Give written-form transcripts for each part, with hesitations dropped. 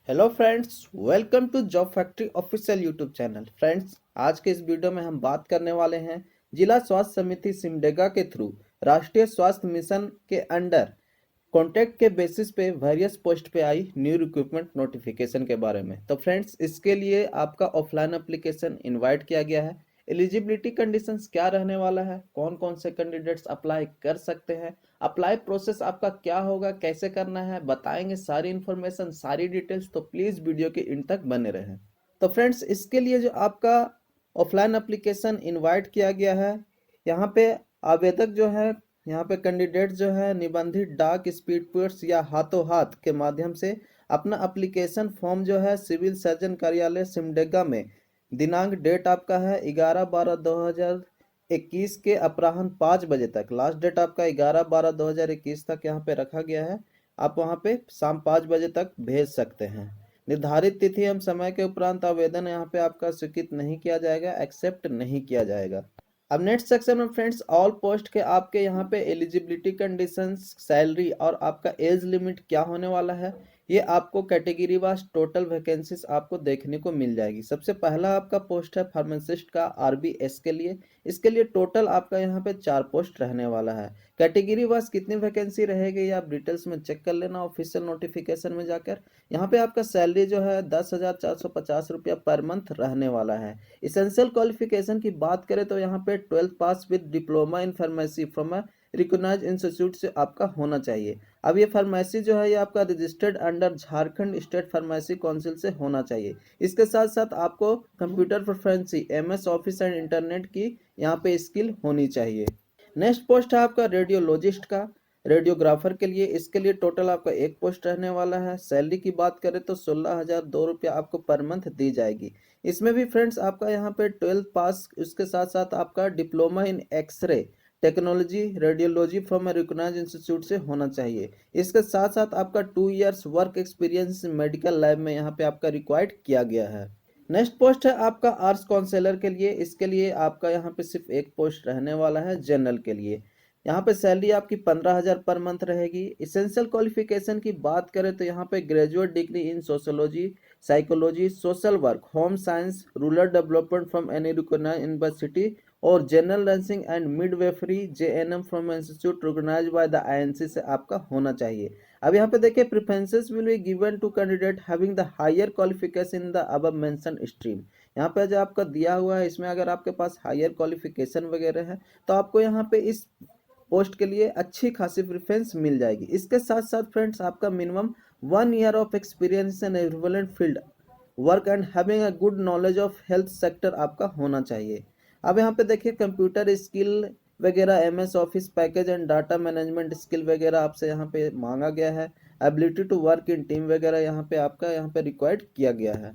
Hello friends, welcome to job factory official YouTube channel. Friends, आज के इस video में हम बात करने वाले हैं जिला स्वास्थ्य समिति सिमडेगा के थ्रू राष्ट्रीय स्वास्थ्य मिशन के अंडर कॉन्ट्रैक्ट के बेसिस पे वेरियस पोस्ट पे आई न्यू रिक्रूटमेंट नोटिफिकेशन के बारे में। तो फ्रेंड्स, इसके लिए आपका ऑफलाइन एप्लीकेशन इनवाइट किया गया है। एलिजिबिलिटी कंडीशंस क्या रहने वाला है, कौन कौन से कैंडिडेट्स अप्लाई कर सकते हैं, अप्लाई प्रोसेस आपका क्या होगा, कैसे करना है, बताएंगे सारी इन्फॉर्मेशन, सारी डिटेल्स। तो प्लीज़ वीडियो के इन तक बने रहें। तो फ्रेंड्स, इसके लिए जो आपका ऑफलाइन एप्लीकेशन इनवाइट किया गया है, यहाँ पे आवेदक जो है, यहाँ पे कैंडिडेट जो है निबंधित डाक, स्पीड पोस्ट या हाथों हाथ के माध्यम से अपना एप्लीकेशन फॉर्म जो है सिविल सर्जन कार्यालय सिमडेगा में दिनांक डेट आपका है 11/12/2021 के अपराह्न 5 बजे तक। लास्ट डेट आपका 11/12/2021 तक यहाँ पे रखा गया है। आप वहाँ पे शाम 5 बजे तक भेज सकते हैं। निर्धारित तिथि एवं समय के उपरांत आवेदन यहाँ पे आपका स्वीकृत नहीं किया जाएगा, एक्सेप्ट नहीं किया जाएगा। अब नेक्स्ट सेक्शन में फ्रेंड्स, ऑल पोस्ट के आपके यहाँ पे एलिजिबिलिटी कंडीशंस, सैलरी और आपका एज लिमिट क्या होने वाला है, ये आपको कैटेगरी वाइज टोटल वैकेंसीज आपको देखने को मिल जाएगी। सबसे पहला आपका पोस्ट है फार्मासिस्ट का आरबीएस के लिए। इसके लिए टोटल आपका यहाँ पे 4 पोस्ट रहने वाला है। कैटेगरी वाइज कितनी वैकेंसी रहेगी ये आप डिटेल्स में चेक कर लेना ऑफिशियल नोटिफिकेशन में जाकर। यहाँ पे आपका सैलरी जो है 10,450 रुपया पर मंथ रहने वाला है। इसेंशियल क्वालिफिकेशन की बात करें तो यहाँ पे 12th pass with diploma in pharmacy from a recognised institute से आपका होना चाहिए। अब ये फार्मेसी जो है ये आपका registered under Jharkhand state pharmacy council से होना चाहिए। इसके साथ साथ आपको computer proficiency, MS office and internet की यहाँ पे स्किल होनी चाहिए। नेक्स्ट पोस्ट है आपका रेडियोलॉजिस्ट का, रेडियोग्राफर के लिए। इसके लिए टोटल आपका 1 पोस्ट रहने वाला है। सैलरी की बात करें तो 16,002 रुपया आपको पर मंथ दी जाएगी। इसमें भी फ्रेंड्स आपका यहाँ पे 12th पास, उसके साथ साथ आपका diploma in x-ray technology radiology from a recognised institute से होना चाहिए। इसके साथ साथ आपका 2 years work experience medical lab में यहाँ पे आपका रिक्वायर्ड किया गया है। नेक्स्ट पोस्ट है आपका आर्ट्स काउंसलर के लिए। इसके लिए आपका यहाँ पे सिर्फ 1 पोस्ट रहने वाला है जनरल के लिए। यहाँ पे सैलरी आपकी 15,000 पर मंथ रहेगी। इसेंशियल क्वालिफिकेशन की बात करें तो यहाँ पे graduate degree in sociology, psychology, social work, home science, rural development from any recognised university और general nursing and midwifery JNM from institute recognised by the INC से आपका होना चाहिए। अब यहाँ पे देखिए, preferences will be given to candidate having the higher qualification in the above mention stream. यहाँ पे जो आपका दिया हुआ है, इसमें अगर आपके पास हायर क्वालिफिकेशन वगैरह है तो आपको यहाँ पे इस पोस्ट के लिए अच्छी खासी प्रेफरेंस मिल जाएगी। इसके साथ साथ फ्रेंड्स, आपका minimum 1 year of experience in relevant field work and having a good knowledge of health sector आपका होना चाहिए। अब यहाँ पे देखिए, कंप्यूटर स्किल वगैरह, MS office package and data management skill वगैरह आपसे यहाँ पे मांगा गया है। Ability to work in team वगैरह यहाँ पे आपका यहाँ पे रिक्वायर्ड किया गया है।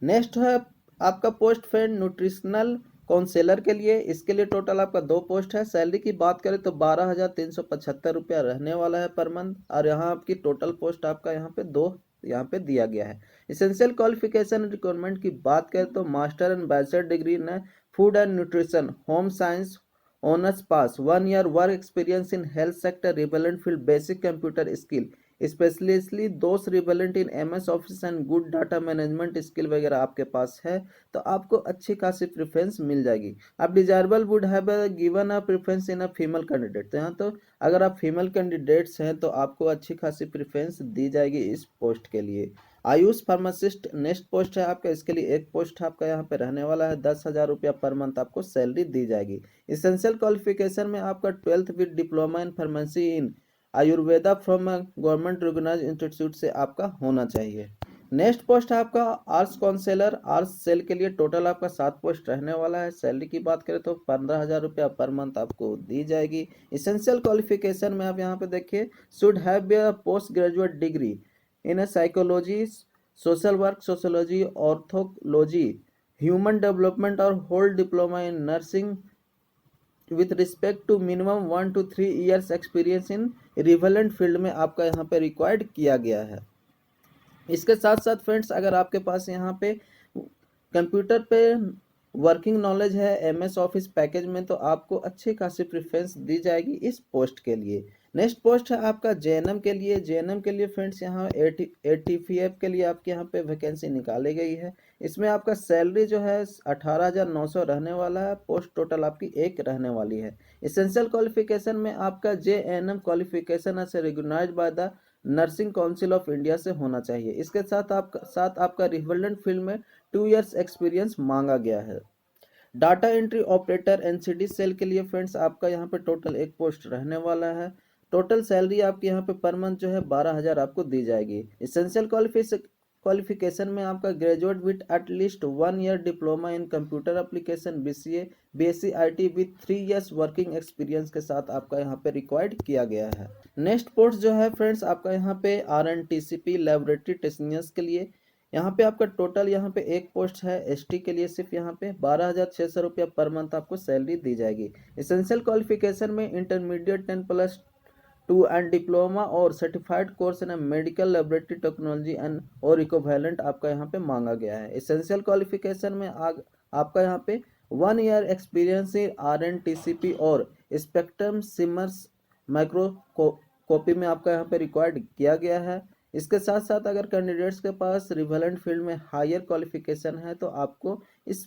नेक्स्ट है आपका पोस्ट फैन न्यूट्रिशनल काउंसलर के लिए। इसके लिए टोटल आपका 2 पोस्ट है। सैलरी की बात करें तो 12,375 रुपया रहने वाला है पर मंथ। और यहाँ आपकी टोटल पोस्ट आपका यहाँ पे 2 यहाँ पे दिया गया है। इसेंशियल क्वालिफिकेशन रिक्वायरमेंट की बात करें तो master and bachelor degree in food and nutrition, home science honours pass, 1 year work experience in health sector relevant field, basic computer skill specially दोस्त relevant in MS office and good data management skill वगैरह आपके पास है तो आपको अच्छी खासी preference मिल जाएगी। आप desirable would have given a preference in a female candidate. तो यहाँ तो अगर आप फीमेल कैंडिडेट्स हैं तो आपको अच्छी खासी प्रेफरेंस दी जाएगी इस पोस्ट के लिए। आयुष फार्मासिस्ट नेक्स्ट पोस्ट है आपका। इसके लिए 1 पोस्ट आपका यहाँ पे रहने वाला है। 10,000 रुपया पर मंथ आपको सैलरी दी जाएगी। इसेंशियल क्वालिफिकेशन में आपका 12th with diploma in pharmacy in Ayurveda from government recognised institute से आपका होना चाहिए। नेक्स्ट पोस्ट है आपका आर्ट्स काउंसलर। आर्ट्स सेल के लिए टोटल आपका 7 पोस्ट रहने वाला है। सैलरी की बात करें तो 15,000 रुपया पर मंथ आपको दी जाएगी। इसेंशियल क्वालिफिकेशन में आप यहाँ पे देखिए, should have a post graduate degree in a psychology, social work, sociology, orthology, human development और hold diploma in nursing with respect to minimum 1 to 3 years experience in relevant field में आपका यहाँ पे रिक्वायर्ड किया गया है। इसके साथ साथ फ्रेंड्स, अगर आपके पास यहाँ पे कंप्यूटर पे वर्किंग नॉलेज है एमएस ऑफिस पैकेज में तो आपको अच्छी खासी प्रेफरेंस दी जाएगी इस पोस्ट के लिए। नेक्स्ट पोस्ट है आपका जेएनएम के लिए। जेएनएम के लिए फ्रेंड्स यहाँ एटीपीएफ के लिए आपके यहाँ पे वैकेंसी निकाली गई है। इसमें आपका सैलरी जो है 18,900 रहने वाला है। पोस्ट टोटल आपकी एक रहने वाली है। इसेंशियल क्वालिफिकेशन में आपका जेएनएम क्वालिफिकेशन से recognise by the nursing council of India से होना चाहिए। इसके साथ आपका रिलेवेंट फील्ड में 2 इयर्स एक्सपीरियंस मांगा गया है। Data entry operator NCD cell के लिए फ्रेंड्स आपका यहाँ पे टोटल एक पोस्ट रहने वाला है। टोटल सैलरी आपकी यहाँ पे पर मंथ जो है 12,000 आपको दी जाएगी। इसेंशियल क्वालिफिकेशन में आपका graduate with at least 1 year diploma in computer application BCA BSc IT with 3 years working experience के साथ आपका यहाँ पे रिक्वायर्ड किया गया है। नेक्स्ट पोस्ट जो है फ्रेंड्स आपका यहाँ पे आरएनटीसीपी लेबोरेटरी टेक्नीशियंस के लिए। यहाँ पे आपका टोटल यहाँ पे एक पोस्ट है एसटी के लिए। सिर्फ यहाँ पे 12,600 रुपया पर मंथ आपको सैलरी दी जाएगी। इसेंशियल क्वालिफिकेशन में इंटरमीडिएट 10+2 एंड डिप्लोमा और certified course in medical laboratory technology and और इक्विवेलेंट आपका यहाँ पे मांगा गया है। इसेंशियल क्वालिफिकेशन में आपका यहाँ पे 1 ईयर एक्सपीरियंस इन आरएनटीसीपी और स्पेक्ट्रम सिमर्स माइक्रोस्कोपी में आपका यहाँ पे रिक्वायर्ड किया गया है। इसके साथ साथ अगर कैंडिडेट्स के पास रिलेवेंट फील्ड में हायर क्वालिफिकेशन है तो आपको इस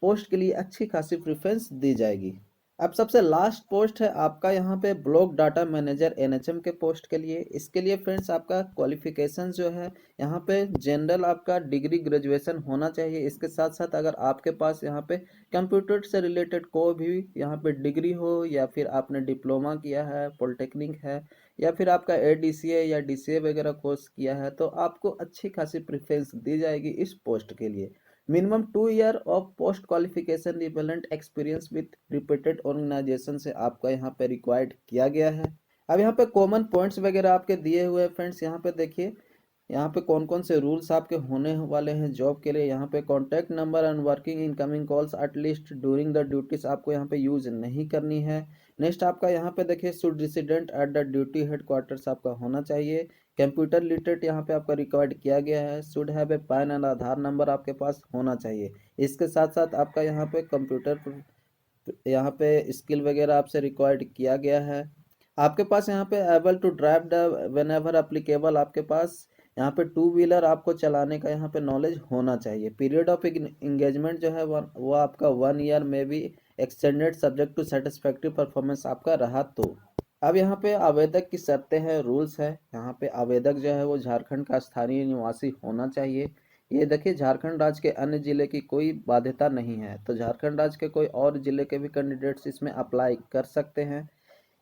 पोस्ट के लिए अच्छी खासी प्रेफरेंस दी जाएगी। अब सबसे लास्ट पोस्ट है आपका यहाँ पे ब्लॉक डाटा मैनेजर एनएचएम के पोस्ट के लिए। इसके लिए फ्रेंड्स आपका क्वालिफिकेशन जो है यहाँ पे जनरल आपका डिग्री ग्रेजुएशन होना चाहिए। इसके साथ साथ अगर आपके पास यहाँ पे कंप्यूटर से रिलेटेड कोई भी यहाँ पे डिग्री हो या फिर आपने डिप्लोमा किया है, पॉलिटेक्निक है या फिर आपका एडीसीए या डीसीए वगैरह कोर्स किया है तो आपको अच्छी खासी प्रेफरेंस दी जाएगी इस पोस्ट के लिए। Minimum 2 year of post qualification relevant experience with repeated organisation से आपका यहाँ पे रिक्वायर्ड किया गया है। अब यहाँ पे कॉमन पॉइंट्स वगैरह आपके दिए हुए हैं फ्रेंड्स। यहाँ पे देखिए यहाँ पे कौन कौन से रूल्स आपके होने वाले हैं जॉब के लिए। यहाँ पे contact number and working incoming calls at least during the duties आपको यहाँ पे यूज नहीं करनी है। नेक्स्ट आपका यहाँ पे देखिए should resident at the duty headquarters आपका होना चाहिए। कंप्यूटर लिटरेट यहाँ पे आपका रिकॉर्ड किया गया है। Should have A pan and Aadhaar number आपके पास होना चाहिए। इसके साथ साथ आपका यहाँ पे कंप्यूटर यहाँ पे स्किल वगैरह आपसे रिक्वायर्ड किया गया है। आपके पास यहाँ पे able to drive the whenever applicable आपके पास यहाँ पे 2 व्हीलर आपको चलाने का यहाँ पे नॉलेज होना चाहिए। पीरियड ऑफ इंगेजमेंट जो है वो आपका 1 ईयर में भी extended subject to satisfactory performance आपका रहा तो। अब यहाँ पे आवेदक की शर्तें हैं, रूल्स है। यहाँ पे आवेदक जो है वो झारखंड का स्थानीय निवासी होना चाहिए। ये देखिए झारखंड राज्य के अन्य जिले की कोई बाध्यता नहीं है तो झारखंड राज्य के कोई और जिले के भी कैंडिडेट्स इसमें अप्लाई कर सकते हैं।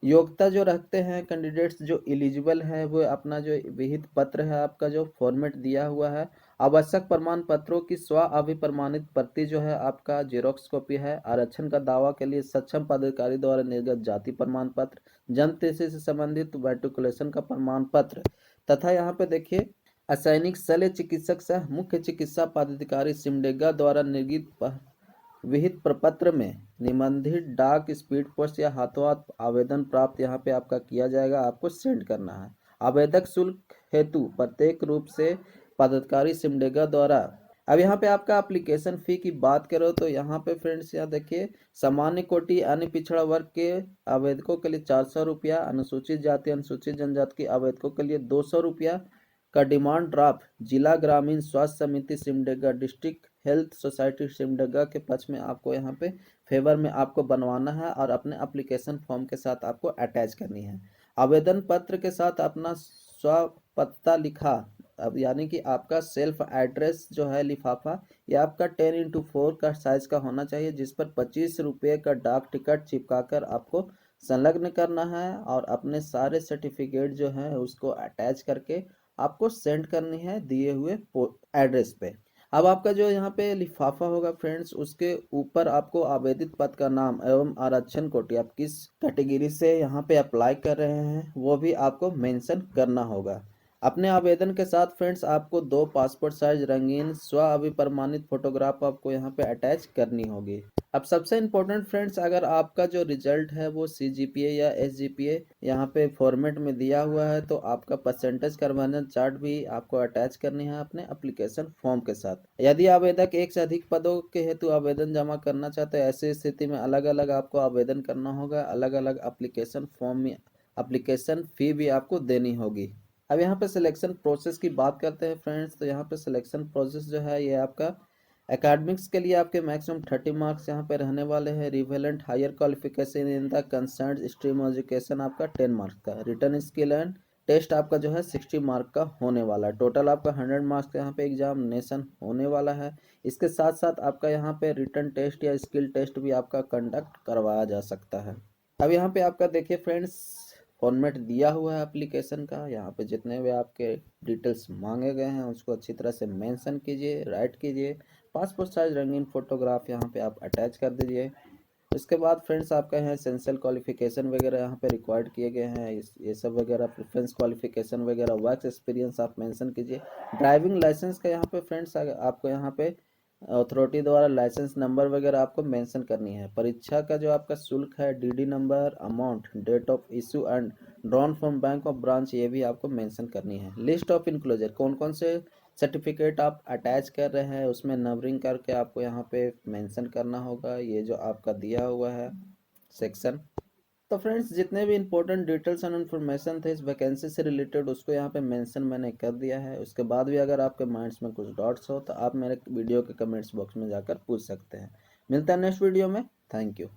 योग्यता जो रखते हैं कैंडिडेट्स जो एलिजिबल हैं वो अपना जो विहित पत्र है आपका जो फॉर्मेट दिया हुआ है, आवश्यक प्रमाण पत्रों की स्व अभिप्रमाणित प्रति जो है आपका जेरोक्स कॉपी है। आरक्षण का दावा के लिए सक्षम पदाधिकारी द्वारा निर्गत जाति प्रमाण पत्र, जन्म तिथि से संबंधित मैट्रिकुलेशन का प्रमाण पत्र तथा यहाँ पे देखिए असैनिक शल्य चिकित्सक सह मुख्य चिकित्सा पदाधिकारी सिमडेगा द्वारा निर्गत विहित प्रपत्र में निबंधित डाक स्पीड पोस्ट या हाथों हाथ आवेदन प्राप्त यहाँ पे आपका किया जाएगा, आपको सेंड करना है। आवेदक शुल्क हेतु प्रत्येक रूप से पदाधिकारी सिमडेगा द्वारा। अब यहाँ पे आपका एप्लीकेशन फी की बात करो तो यहाँ पे फ्रेंड्स यहाँ देखिए सामान्य कोटि अन्य पिछड़ा वर्ग के आवेदकों के लिए 400 रुपया, अनुसूचित जाति अनुसूचित जनजाति के आवेदकों के लिए 200 रुपया का डिमांड ड्राफ्ट जिला ग्रामीण स्वास्थ्य समिति Simdega district health society Simdega के पक्ष में आपको यहाँ पे फेवर में आपको बनवाना है और अपने एप्लीकेशन फॉर्म के साथ आपको अटैच करनी है। आवेदन पत्र के साथ अपना स्व पता लिखा अब यानी कि आपका सेल्फ एड्रेस जो है लिफाफा ये आपका 10x4 का साइज का होना चाहिए जिस पर 25 रुपये का डाक टिकट चिपका कर आपको संलग्न करना है और अपने सारे सर्टिफिकेट जो है उसको अटैच करके आपको सेंड करनी है दिए हुए एड्रेस पे। अब आपका जो यहाँ पे लिफाफा होगा फ्रेंड्स उसके ऊपर आपको आवेदित पद का नाम एवं आरक्षण कोटि आप किस कैटेगरी से यहाँ पे अप्लाई कर रहे हैं वो भी आपको मेंशन करना होगा। अपने आवेदन के साथ फ्रेंड्स आपको 2 पासपोर्ट साइज रंगीन स्व अभिप्रमाणित फोटोग्राफ आपको यहाँ पे अटैच करनी होगी। अब सबसे इम्पोर्टेंट फ्रेंड्स अगर आपका जो रिजल्ट है वो CGPA या SGPA यहाँ पे फॉर्मेट में दिया हुआ है तो आपका परसेंटेज कन्वर्जन चार्ट भी आपको अटैच करनी है अपने एप्लीकेशन फॉर्म के साथ। यदि आवेदक एक से अधिक पदों के हेतु आवेदन जमा करना चाहते हैं ऐसी स्थिति में अलग अलग आपको आवेदन करना होगा, अलग अलग एप्लीकेशन फॉर्म में एप्लीकेशन फ़ी भी आपको देनी होगी। अब यहाँ पे सिलेक्शन प्रोसेस की बात करते हैं फ्रेंड्स, तो यहाँ पे सिलेक्शन प्रोसेस जो है ये आपका एकेडमिक्स के लिए आपके मैक्सिमम 30 मार्क्स यहाँ पे रहने वाले हैं। Relevant higher qualification in the concern stream education आपका 10 मार्क्स का। रिटर्न स्किल एंड टेस्ट आपका जो है 60 मार्क का होने वाला है। टोटल आपका 100 मार्क्स का यहाँ पे एग्जामिनेशन होने वाला है। इसके साथ साथ आपका यहाँ पे रिटर्न टेस्ट या स्किल टेस्ट भी आपका कंडक्ट करवाया जा सकता है। अब यहाँ पे आपका देखिए फ्रेंड्स फॉर्मेट दिया हुआ है एप्लीकेशन का। यहाँ पे जितने भी आपके डिटेल्स मांगे गए हैं उसको अच्छी तरह से मेंशन कीजिए, राइट कीजिए। पासपोर्ट साइज रंगीन फोटोग्राफ यहाँ पे आप अटैच कर दीजिए। इसके बाद फ्रेंड्स आपका यहाँ एसेंशियल क्वालिफिकेशन वगैरह यहाँ पे रिक्वायर्ड किए गए हैं, ये सब वगैरह प्रेफरेंस क्वालिफिकेशन वगैरह, वर्क एक्सपीरियंस आप मेंशन कीजिए। ड्राइविंग लाइसेंस का यहाँ पे फ्रेंड्स आपको यहाँ पे अथॉरिटी द्वारा लाइसेंस नंबर वगैरह आपको मेंशन करनी है। परीक्षा का जो आपका शुल्क है, DD number, amount, date of issue and drawn from bank of branch, ये भी आपको मेंशन करनी है। लिस्ट ऑफ इनक्लोजर, कौन कौन से सर्टिफिकेट आप अटैच कर रहे हैं उसमें नंबरिंग करके आपको यहाँ पे मेंशन करना होगा, ये जो आपका दिया हुआ है सेक्शन। तो फ्रेंड्स जितने भी इंपॉर्टेंट डिटेल्स एंड इन्फॉर्मेशन थे इस वैकेंसी से रिलेटेड उसको यहाँ पे मेंशन मैंने कर दिया है। उसके बाद भी अगर आपके माइंड्स में कुछ डाउट्स हो तो आप मेरे वीडियो के कमेंट्स बॉक्स में जाकर पूछ सकते हैं। मिलता है नेक्स्ट वीडियो में। Thank you.